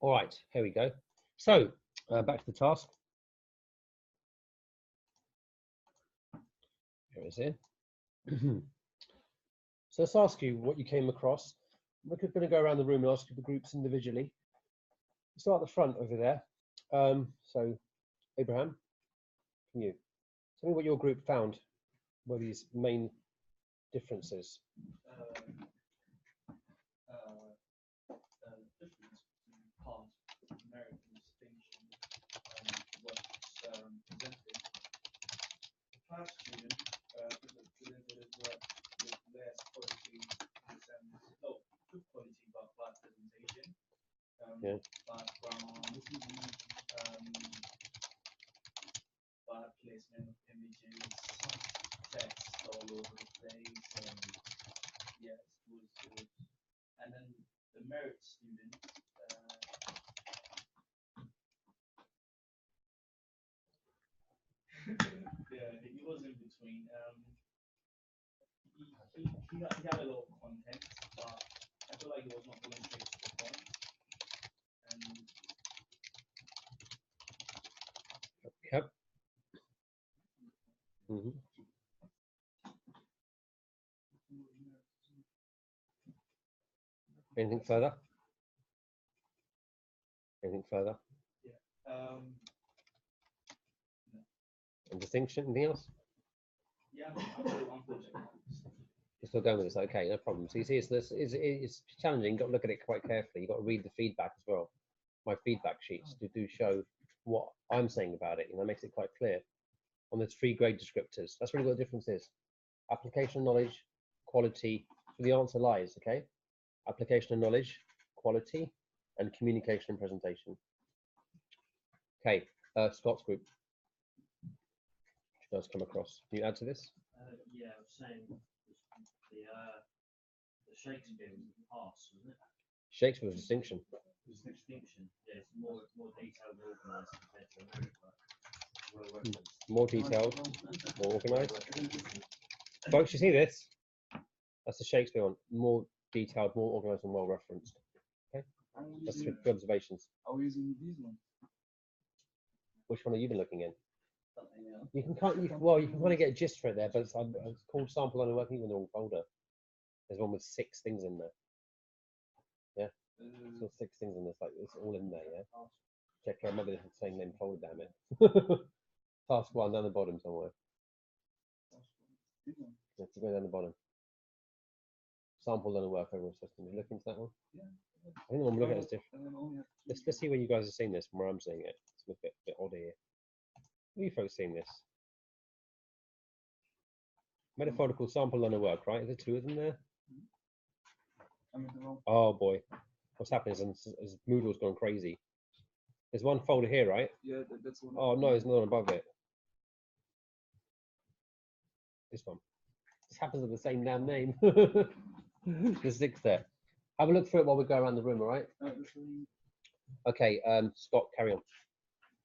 All right, here we go. So back to the task. Here it is here. So let's ask you what you came across. We're going to go around the room and ask you the groups individually. Start at the front over there. So Abraham, can you tell me what your group found were these main differences? Difference between past American distinction was presented. The class student presented his work with less quality good quality but flat presentation. Yeah. Background, bad placement of images, text all over the place, and yes, it was. And then the merit student. Yeah, he was in between. He had a lot of content, but I feel like he was not going straight to the point. And Yep. Mm-hmm. Anything further? Anything further? yeah. And distinction? Anything else? Yeah, I'm project. You're still going with this? Okay, no problem. So you see, it's challenging. You've got to look at it quite carefully. You've got to read the feedback as well. My feedback sheets do show what I'm saying about it. You know, it makes it quite clear. On the 3 grade descriptors, that's really what the difference is. Application of knowledge, quality. So the answer lies. Okay, application of knowledge, quality, and communication and presentation. Okay, Scott's group. What does come across? Can you add to this? Yeah, I was saying the Shakespeare was the past, wasn't it? Shakespeare was distinction. Distinction. Yeah, it's more detailed and organised compared to American work. Well referenced. More detailed, more organised. Folks, you see this? That's the Shakespeare one. More detailed, more organised, and well referenced. Okay, that's good observations. Are we using these ones? Which one have you been looking in? Something else. You can kind of get a gist for it there, but it's called sample learning working in the wrong folder. There's one with 6 things in there. Yeah, so 6 things in this, like it's all in there. Yeah, check. I remember the same name folder, damn it. Task 1 down the bottom somewhere. Yeah, to go down the bottom. Sample learning work overall system. You look into that one? Yeah. I think the one we're looking at is different. Let's see where you guys are seeing this and where I'm seeing it. It's a bit odd here. Where are you folks seeing this? Metaphorical sample learner work, right? Is there 2 of them there? Oh boy, what's happening is Moodle's gone crazy. There's one folder here, right? Yeah, that's one. Oh no, there's another one above it. This one. This happens with the same damn name. The 6 there. Have a look through it while we go around the room, all right? Okay, Scott, carry on.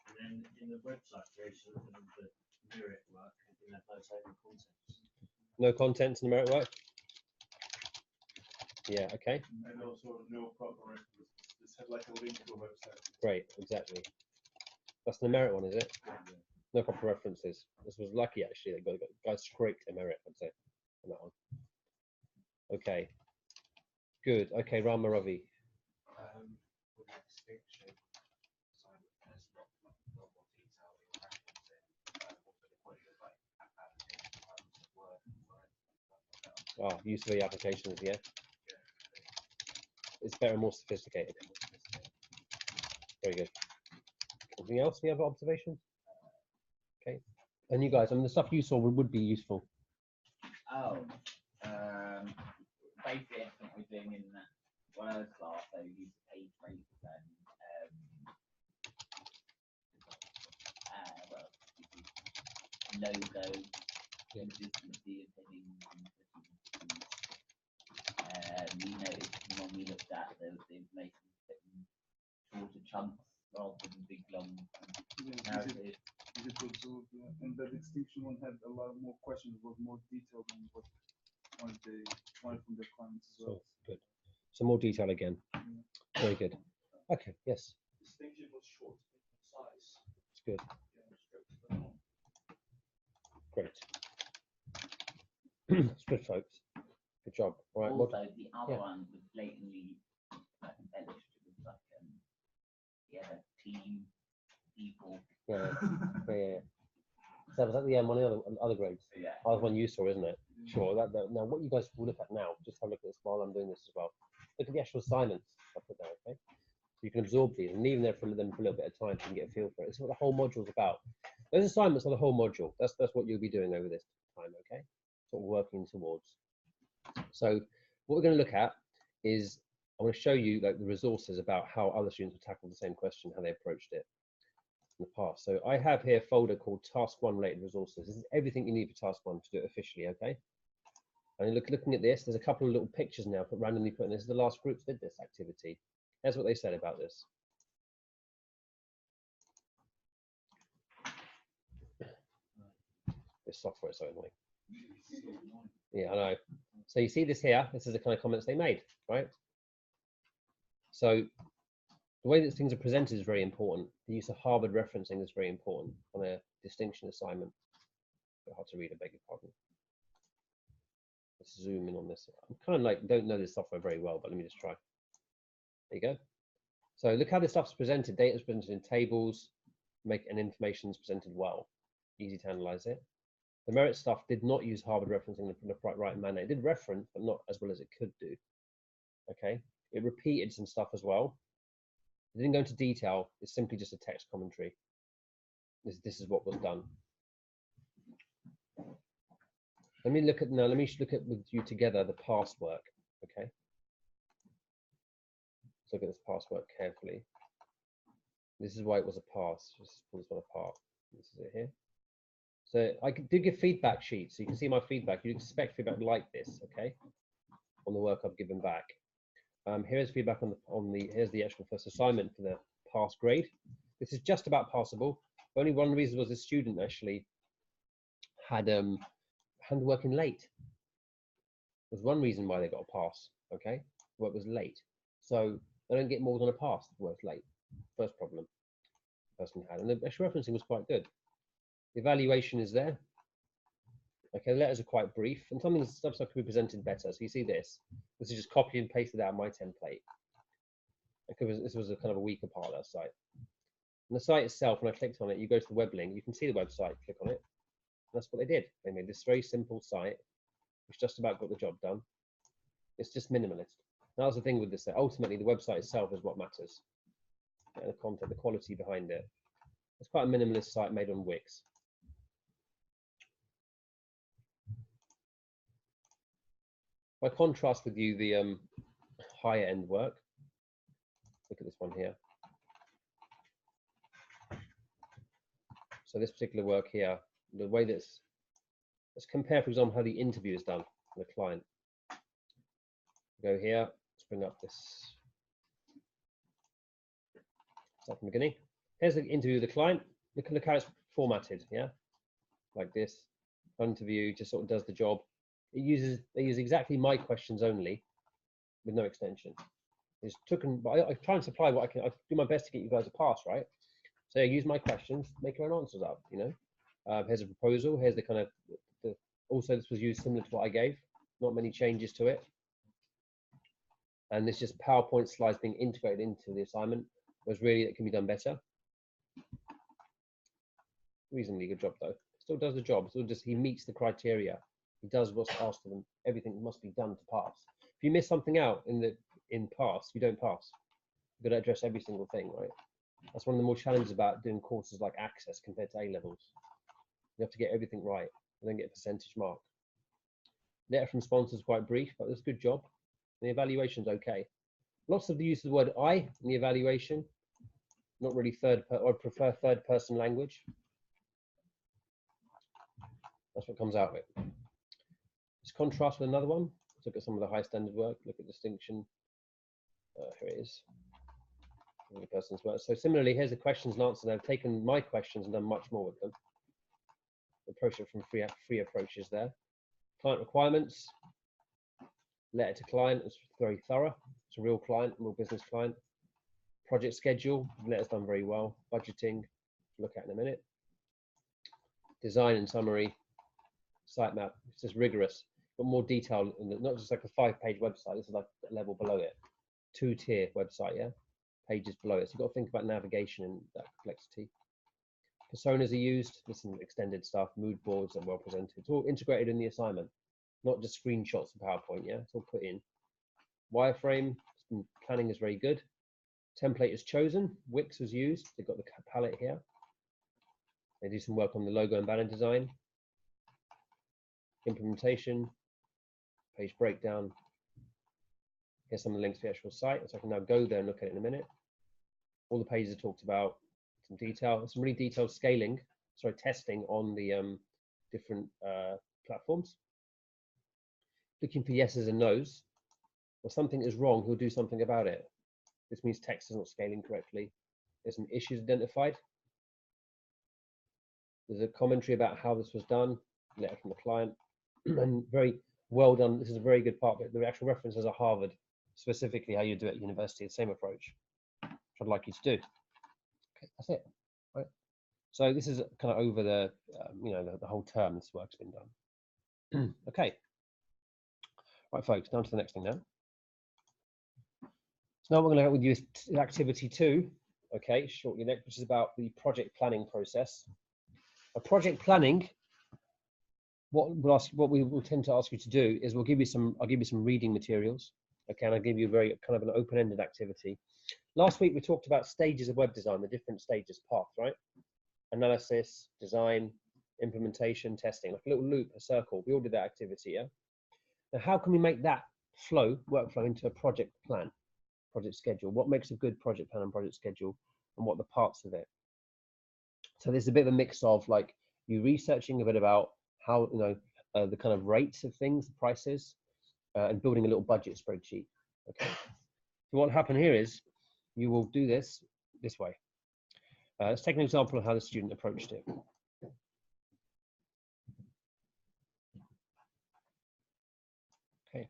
And then in the website creation of the merit work, I think that no contents. No contents in the merit work? Yeah, okay. And also no proper reference. Just have like a link to a website. Great, exactly. That's the merit one, is it? Yeah. No proper references. This was lucky actually. They got guys scraped a merit, I'd say, on that one. Okay. Good. Okay, Rama Ravi. With that distinction, so there's not more detail in referencing also the quality of like application word. Oh, use of the applications, yeah. It's better and more sophisticated. Very good. Anything else? Any other observations? Okay. And you guys, I mean, the stuff you saw would be useful. Oh, basically everything we're doing in Word class, so we use page breaks and logo, consistency of headings and we noticed when we looked at the information in shorter chunks rather than big long narratives. And the distinction one had a lot more questions, was more detailed than what they wanted from their clients as well. So, good. So more detail again. Very good. Okay, yes, Distinction was short and concise. it's good. Straight to the point. Great. It's good, folks. Good job. All right. Also, Well, the other yeah. one was blatantly embellished. It was like, team, people. Yeah. Yeah. So was that the one of the other grades? Yeah. Oh, the one you saw, isn't it? Sure. Now, what you guys will look at now, just have a look at this while I'm doing this as well. Look at the actual assignments I put there, okay? So you can absorb these and leave them there for them for a little bit of time so you can get a feel for it. This is what the whole module's about. Those assignments are the whole module. That's what you'll be doing over this time, okay? That's what we're working towards. So what we're going to look at is I want to show you like the resources about how other students have tackled the same question, how they approached it in the past. So I have here a folder called Task 1 related resources. This is everything you need for Task 1 to do it officially, okay? And looking at this, there's a couple of little pictures now randomly put in. This is the last groups did this activity. Here's what they said about this. This software is so annoying. Yeah, I know. So you see this here, this is the kind of comments they made, right? So the way that things are presented is very important. The use of Harvard referencing is very important on a distinction assignment. Hard to read, I beg your pardon. Let's zoom in on this. I'm kind of like, don't know this software very well, but let me just try. There you go. So look how this stuff's presented. Data is presented in tables, and information is presented well. Easy to analyze it. The merit stuff did not use Harvard referencing in the right manner. It did reference, but not as well as it could do. Okay. It repeated some stuff as well. It didn't go into detail. It's simply just a text commentary. This is what was done. Let me look at with you together the past work. Okay. Let's look at this past work carefully. This is why it was a pass. Just pull this one apart. This is it here. So I did give feedback sheets, so you can see my feedback. You'd expect feedback like this, okay, on the work I've given back. Here's feedback here's the actual first assignment for the pass grade. This is just about passable. Only one reason was the student actually had work in late. There's one reason why they got a pass, okay? Work was late. So they don't get more than a pass if work's late. First problem the person had. And the actual referencing was quite good. The evaluation is there. Okay, the letters are quite brief, and some stuff could be presented better. So you see this. This is just copy and pasted out of my template. This was a kind of a weaker part of that site. And the site itself, when I clicked on it, you go to the web link, you can see the website, click on it. And that's what they did. They made this very simple site, which just about got the job done. It's just minimalist. That was the thing with this. Ultimately, the website itself is what matters. And the content, the quality behind it. It's quite a minimalist site made on Wix. By contrast with you, the higher end work. Look at this one here. So this particular work here, the way let's compare, for example, how the interview is done for the client. Go here, let's bring up this. Start from the beginning. Here's the interview with the client. Look how it's formatted, yeah? Like this. Interview just sort of does the job. They use exactly my questions only, with no extension. It's I try and supply what I can. I do my best to get you guys a pass, right? So I use my questions, make your own answers up. You know, here's a proposal. Here's the kind of also this was used similar to what I gave. Not many changes to it, and it's just PowerPoint slides being integrated into the assignment. Whereas really it can be done better. Reasonably good job though. Still does the job. Still just he meets the criteria. He does what's asked of him. Everything must be done to pass. If you miss something out in pass, you don't pass. You've got to address every single thing, right? That's one of the more challenges about doing courses like Access compared to A-levels. You have to get everything right and then get a percentage mark. Letter from sponsors is quite brief, but it's a good job. The evaluation's okay. Lots of the use of the word I in the evaluation. Not really I prefer third person language. That's what comes out of it. Let's contrast with another one. Let's look at some of the high standard work. Look at distinction. Here it is. The person's work. So similarly, here's the questions and answers. I've taken my questions and done much more with them. Approach it from free approaches there. Client requirements. Letter to client is very thorough. It's a real client, real business client. Project schedule, Let's done very well. Budgeting, look at in a minute. Design and summary, sitemap, it's just rigorous, but more detail, not just like a 5-page website, this is like a level below it. 2-tier website, yeah? Pages below it. So you've got to think about navigation and that complexity. Personas are used, this is extended stuff, mood boards are well presented. It's all integrated in the assignment, not just screenshots of PowerPoint, yeah? It's all put in. Wireframe, planning is very good. Template is chosen, Wix was used, they've got the palette here. They do some work on the logo and banner design. Implementation, page breakdown. Here's some of the links to the actual site, so I can now go there and look at it in a minute. All the pages are talked about, some detail, some really detailed scaling, sorry, testing on the different platforms. Looking for yeses and nos. If something is wrong, he'll do something about it. This means text is not scaling correctly. There's some issues identified. There's a commentary about how this was done, letter from the client, and very well done. This is a very good part of it. The actual references are Harvard, specifically how you do it at university, the same approach, which I'd like you to do. Okay, that's it. Right. So this is kind of over the, you know, the whole term this work's been done. Okay. Right, folks, down to the next thing now. So now we're going to look with you is activity 2, okay, shortly next, which is about the project planning process. A project planning, what we will tend to ask you to do is I'll give you some reading materials, okay, and I'll give you a very kind of an open-ended activity. Last week we talked about stages of web design, the different stages, path, right? Analysis, design, implementation, testing, like a little loop, a circle. We all did that activity, yeah? Now, how can we make that workflow into a project plan, project schedule? What makes a good project plan and project schedule, and what are the parts of it? So there's a bit of a mix of like you researching a bit about how, you know, the kind of rates of things, the prices, and building a little budget spreadsheet. Okay. So what happened here is you will do this way. Let's take an example of how the student approached it. Okay.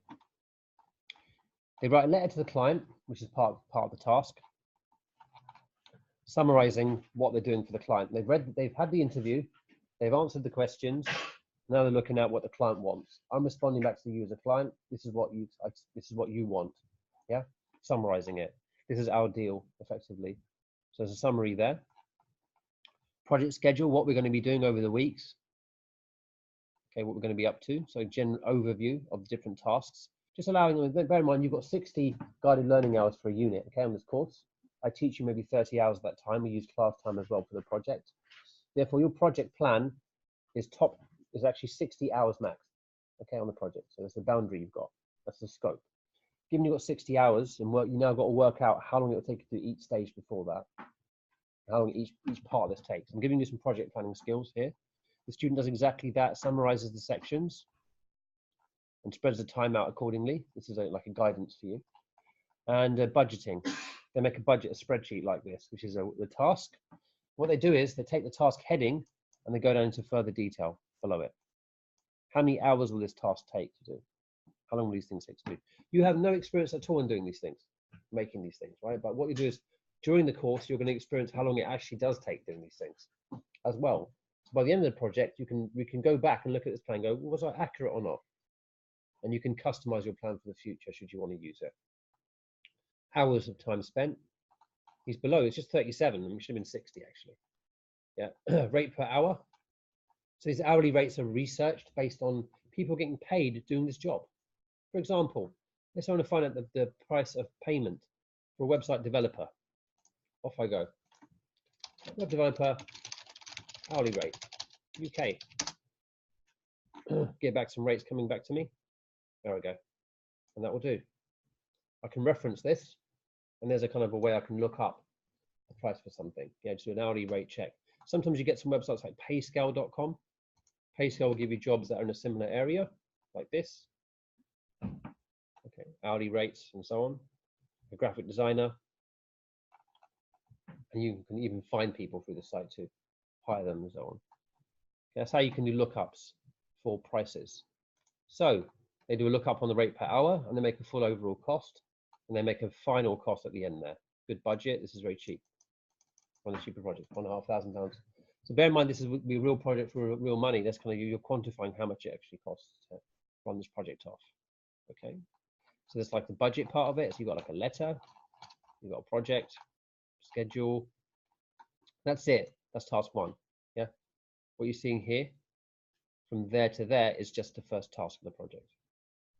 They write a letter to the client, which is part of the task, summarizing what they're doing for the client. They've had the interview, they've answered the questions. Now they're looking at what the client wants. I'm responding back to you as a client. This is what you want. Yeah, summarizing it. This is our deal, effectively. So there's a summary there. Project schedule, what we're going to be doing over the weeks. Okay, what we're going to be up to. So general overview of the different tasks. Just allowing them, bear in mind, you've got 60 guided learning hours for a unit, okay, on this course. I teach you maybe 30 hours of that time. We use class time as well for the project. Therefore, your project plan is actually 60 hours max, okay, on the project. So that's the boundary you've got. That's the scope. Given you've got 60 hours and work, you now got to work out how long it will take you to do each stage before that. How long each part of this takes. I'm giving you some project planning skills here. The student does exactly that, summarizes the sections and spreads the time out accordingly. This is like a guidance for you. And budgeting. They make a spreadsheet like this, which is the task. What they do is they take the task heading and they go down into further detail below it. How many hours will this task take to do? How long will these things take to do? You have no experience at all in doing these things, making these things, right? But what you do is during the course, you're going to experience how long it actually does take doing these things as well. So by the end of the project, we can go back and look at this plan and go, was I accurate or not? And you can customize your plan for the future should you want to use it. Hours of time spent. He's below, it's just 37, and it should have been 60 actually. Yeah, rate per hour. So these hourly rates are researched based on people getting paid doing this job. For example, let's want to find out the price of payment for a website developer. Off I go. Web developer, hourly rate, UK. Get back some rates coming back to me. There we go. And that will do. I can reference this, and there's a kind of a way I can look up the price for something. Yeah, just do an hourly rate check. Sometimes you get some websites like payscale.com. Payscale will give you jobs that are in a similar area, like this. Okay, hourly rates and so on. A graphic designer. And you can even find people through the site to hire them and so on. That's how you can do lookups for prices. So they do a lookup on the rate per hour, and they make a full overall cost, and they make a final cost at the end there. good budget. This is very cheap. One of the cheaper projects, £1,500. So bear in mind, this is be a real project for real money. That's kind of you're quantifying how much it actually costs to run this project off. Okay. So there's like the budget part of it. So you've got like a letter, you've got a project, schedule. That's it. That's task one. Yeah. What you're seeing here, from there to there, is just the first task of the project.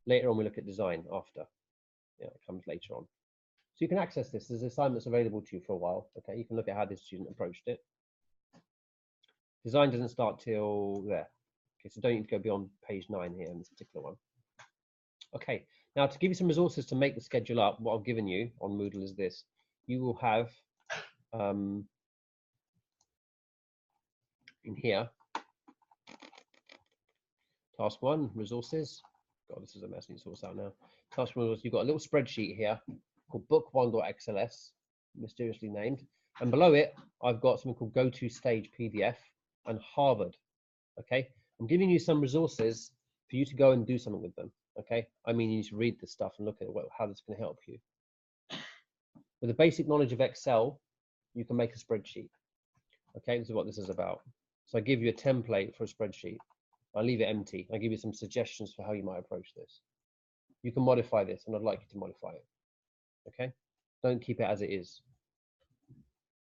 Later on, we look at design after. Yeah, it comes later on. So you can access this. There's assignments available to you for a while. Okay, you can look at how this student approached it. Design doesn't start till there. Okay, so don't need to go beyond page 9 here in this particular one. Okay, now to give you some resources to make the schedule up, what I've given you on Moodle is this. You will have in here, task 1, resources. God, this is a mess. I need to sort this out now. Task 1, you've got a little spreadsheet here called book1.xls, mysteriously named. And below it, I've got something called Go To Stage PDF and Harvard. Okay, I'm giving you some resources for you to go and do something with them. Okay, I mean, you need to read this stuff and look at how this can help you. With a basic knowledge of Excel, you can make a spreadsheet. Okay, this is what this is about. So I give you a template for a spreadsheet. I'll leave it empty. I'll give you some suggestions for how you might approach this. You can modify this, and I'd like you to modify it. Okay, don't keep it as it is.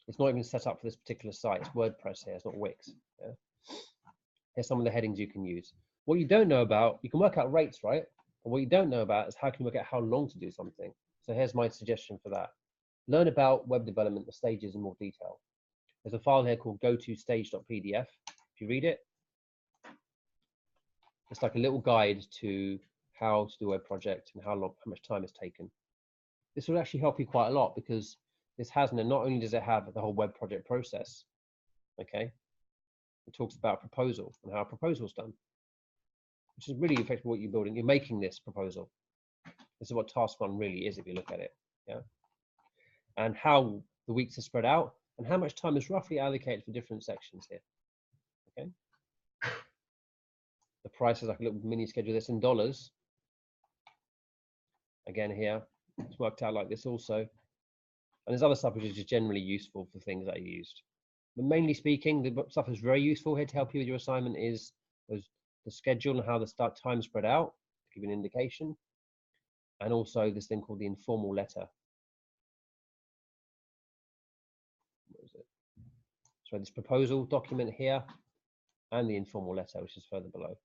It's not even set up for this particular site. It's WordPress here. It's not Wix. Yeah? Here's some of the headings you can use. What you don't know about, you can work out rates, right? And what you don't know about is how can you work out how long to do something. So here's my suggestion for that. Learn about web development, the stages in more detail. There's a file here called gotostage.pdf. If you read it, it's like a little guide to how to do a web project and how much time it's taken. This will actually help you quite a lot because this has, and not only does it have the whole web project process, okay, it talks about proposal and how a proposal is done, which is really effectively what you're building. You're making this proposal. This is what task 1 really is if you look at it, yeah, and how the weeks are spread out and how much time is roughly allocated for different sections here, okay. The price is like a little mini schedule. This in dollars. Again here, it's worked out like this also. And there's other stuff which is just generally useful for things that are used. But mainly speaking, the stuff that's very useful here to help you with your assignment is the schedule and how the start time spread out, to give you an indication. And also this thing called the informal letter. What is it? So this proposal document here and the informal letter, which is further below.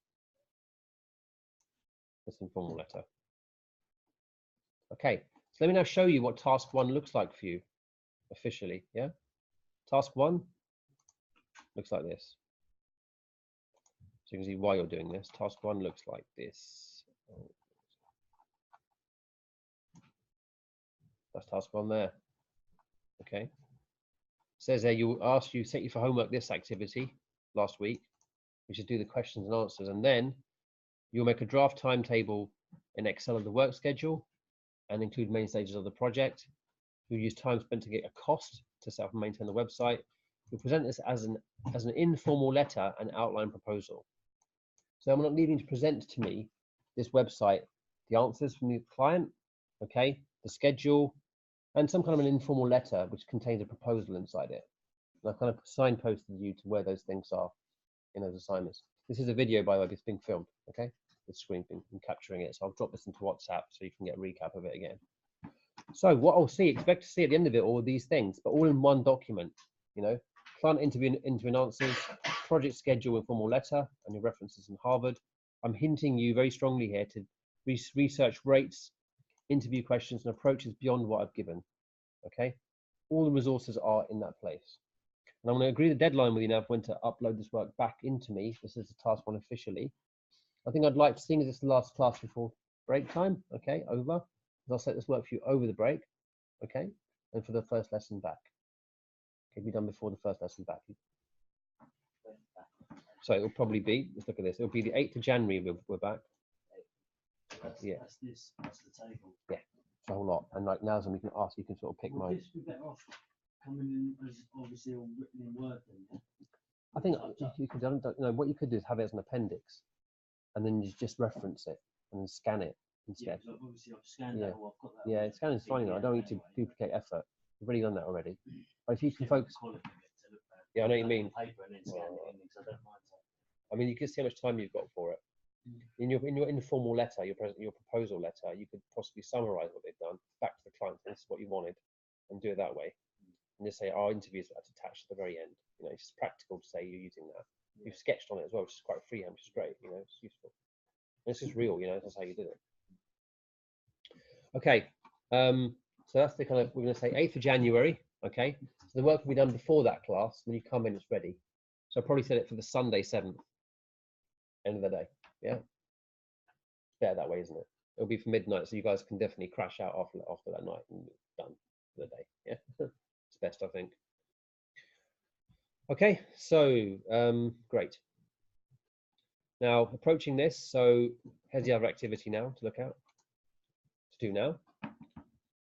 This informal letter. Okay, so let me now show you what task 1 looks like for you officially. Yeah, task 1 looks like this. So you can see why you're doing this. Task 1 looks like this. That's task 1 there. Okay. It says there you set you for homework this activity last week, which is do the questions and answers, and then you'll make a draft timetable in Excel of the work schedule and include main stages of the project. You'll use time spent to get a cost to set up and maintain the website. You'll present this as an informal letter and outline proposal. So I'm not needing to present to me this website, the answers from the client, okay, the schedule, and some kind of an informal letter which contains a proposal inside it. And I've kind of signposted you to where those things are in those assignments. This is a video, by the way, it's being filmed, okay? The screen thing, I'm capturing it, so I'll drop this into WhatsApp so you can get a recap of it again. So what I'll expect to see at the end of it, all of these things, but all in one document, you know, client interview and answers, project schedule, informal letter, and your references in Harvard. I'm hinting you very strongly here to research rates, interview questions, and approaches beyond what I've given, okay? All the resources are in that place. And I'm going to agree the deadline with you now when to upload this work back into me. This is the task 1 officially. I think I'd like to, seeing as it's the last class before break time, okay, over. I'll set this work for you over the break, okay, and for the first lesson back. Okay, be done before the first lesson back. So it'll probably be, let's look at this, it'll be the 8th of January we're back. That's, Yeah. That's the table. Yeah, it's a whole lot. And like now's when we can ask, you can sort of pick Would mine. this be better off coming in as obviously all written in Word then? I think you could, you know, what you could do is have it as an appendix, and then you just reference it and then scan it Yeah, instead. because obviously I've scanned Yeah. that or I've got that. Yeah, on scanning is fine. I PDF don't need to anyway. duplicate effort. We've already done that already. But if you can focus, Quality of it to look at. yeah, I know what you mean. Paper and then scan it in, because I don't mind that. I mean, you can see how much time you've got for it. In your informal letter, your proposal letter, you could possibly summarise what they've done back to the client. This is what you wanted, and do it that way. And just say our interviews that's attached at the very end. You know, it's just practical to say you're using that. You've sketched on it as well, which is quite freehand, which is great. You know, it's useful. And it's just real. You know, that's how you did it. Okay. So that's the kind of, we're going to say 8th of January. Okay. So the work will be done before that class. When you come in, it's ready. So I'll probably set it for the Sunday 7th. End of the day. Yeah. Better that way, isn't it? It'll be for midnight, so you guys can definitely crash out after that night and done for the day. Yeah. It's best, I think. Okay. So great. Now approaching this. So here's the other activity now to look at. To do now,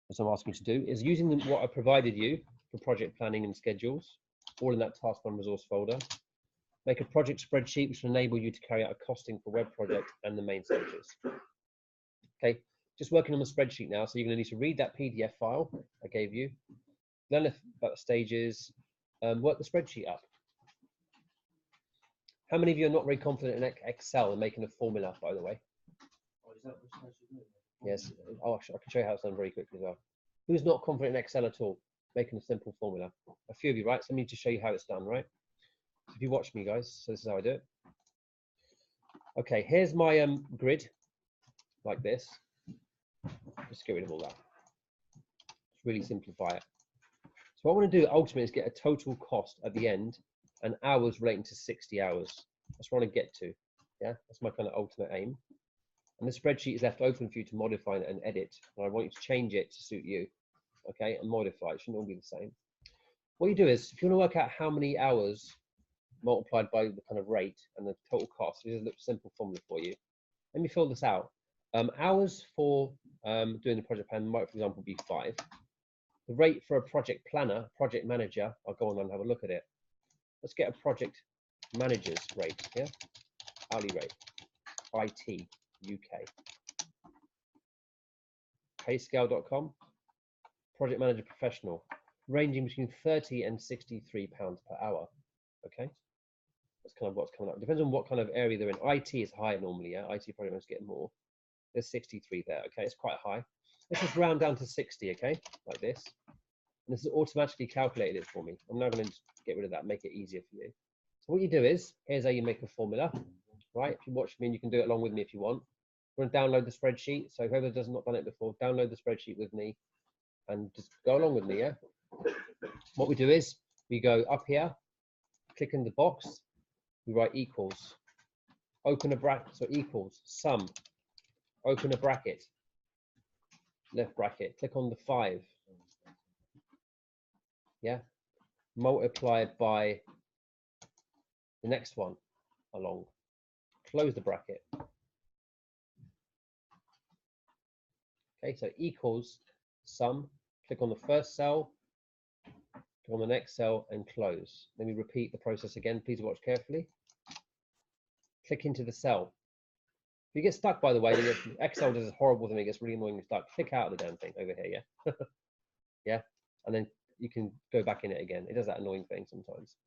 as I'm asking you to do, is using what I provided you for project planning and schedules, all in that task one resource folder. Make a project spreadsheet which will enable you to carry out a costing for web project and the main stages. Okay, just working on the spreadsheet now, so you're going to need to read that PDF file I gave you, learn about the stages, work the spreadsheet up. How many of you are not very confident in Excel and making a formula, by the way? Oh, is that what supposed to do? Yes, I can show you how it's done very quickly as well. Who's not confident in Excel at all, making a simple formula? A few of you, right? So I need to show you how it's done, right? If you watch me, guys, so this is how I do it. Okay, here's my grid, like this. Just get rid of all that. Just really simplify it. So what I want to do ultimately is get a total cost at the end and hours relating to 60 hours. That's what I want to get to. Yeah, that's my kind of ultimate aim. And the spreadsheet is left open for you to modify and edit. And I want you to change it to suit you. Okay, and modify it. It shouldn't all be the same. What you do is, if you want to work out how many hours multiplied by the kind of rate and the total cost, this is a simple formula for you. Let me fill this out. Hours for doing the project plan might, for example, be 5. The rate for a project planner, project manager, I'll go on and have a look at it. Let's get a project manager's rate, yeah? Hourly rate, IT, UK. Payscale.com, project manager professional, ranging between 30 and 63 pounds per hour, okay? That's kind of what's coming up. Depends on what kind of area they're in. IT is higher normally, yeah? IT project managers get more. There's 63 there, okay? It's quite high. Let's just round down to 60, okay? Like this. And this has automatically calculated it for me. I'm now going to get rid of that, make it easier for you. So what you do is, here's how you make a formula, right? If you watch me, and you can do it along with me if you want. We're going to download the spreadsheet. So whoever has not done it before, download the spreadsheet with me and just go along with me, yeah? What we do is, we go up here, click in the box, we write equals, open a bracket, so equals, sum, open a bracket, left bracket, click on the 5, yeah, multiplied by the next one along, close the bracket. Okay, so equals, sum, click on the first cell, click on the next cell and close. Let me repeat the process again, please watch carefully. Click into the cell. If you get stuck, by the way, Excel does a horrible thing, it gets really annoying and stuck. Click out of the damn thing over here, yeah? Yeah, and then you can go back in it again. It does that annoying thing sometimes.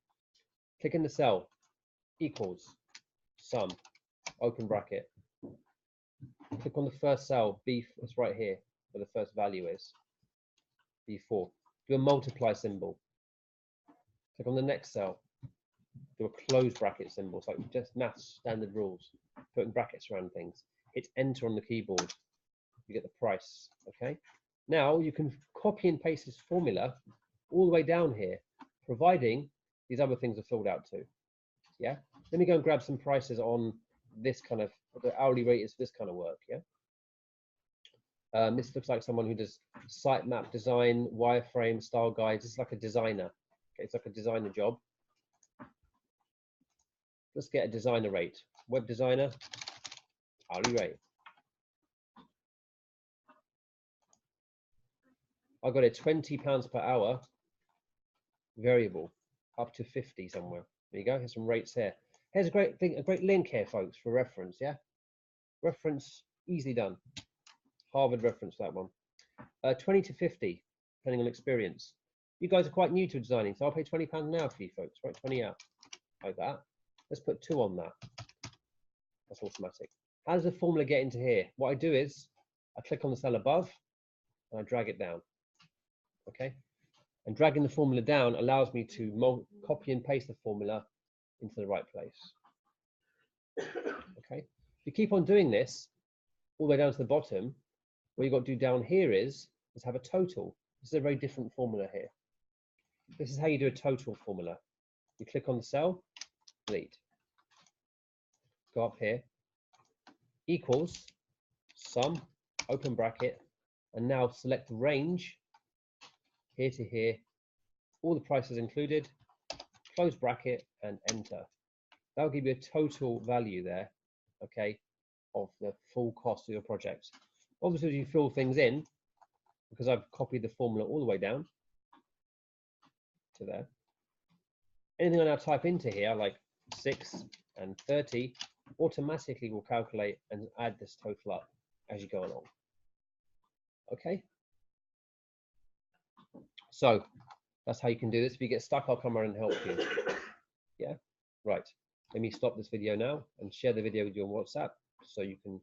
Click in the cell, equals, sum, open bracket. Click on the first cell, B, it's right here, where the first value is, B4. Do a multiply symbol. Click on the next cell, do a close bracket symbol. So just maths standard rules, putting brackets around things. Hit enter on the keyboard, you get the price, okay? Now you can copy and paste this formula all the way down here, providing these other things are filled out too, yeah? Let me go and grab some prices on this kind of, the hourly rate is this kind of work, yeah? This looks like someone who does sitemap design, wireframe, style guides. It's like a designer, okay? It's like a designer job. Let's get a designer rate. Web designer, hourly rate. I got it £20 per hour, variable, up to 50 somewhere. There you go. Here's some rates here. Here's a great thing, a great link here, folks, for reference. Yeah, reference easily done. Harvard reference, that one. 20 to 50. depending on experience. You guys are quite new to designing, so I'll pay £20 an hour for you folks, right? 20 out, like that. Let's put 2 on that. That's automatic. How does the formula get into here? What I do is I click on the cell above and I drag it down. Okay, and dragging the formula down allows me to copy and paste the formula into the right place. Okay, if you keep on doing this all the way down to the bottom, what you've got to do down here is have a total. This is a very different formula here. This is how you do a total formula. You click on the cell, delete. Go up here, equals sum, open bracket, and now select the range here to here, all the prices included, close bracket and enter. That'll give you a total value there, okay, of the full cost of your project. Obviously, as you fill things in, because I've copied the formula all the way down to there, anything I now type into here, like 6 and 30, automatically will calculate and add this total up as you go along. Okay? So that's how you can do this. If you get stuck, I'll come around and help you. Yeah? Right. Let me stop this video now and share the video with you on WhatsApp so you can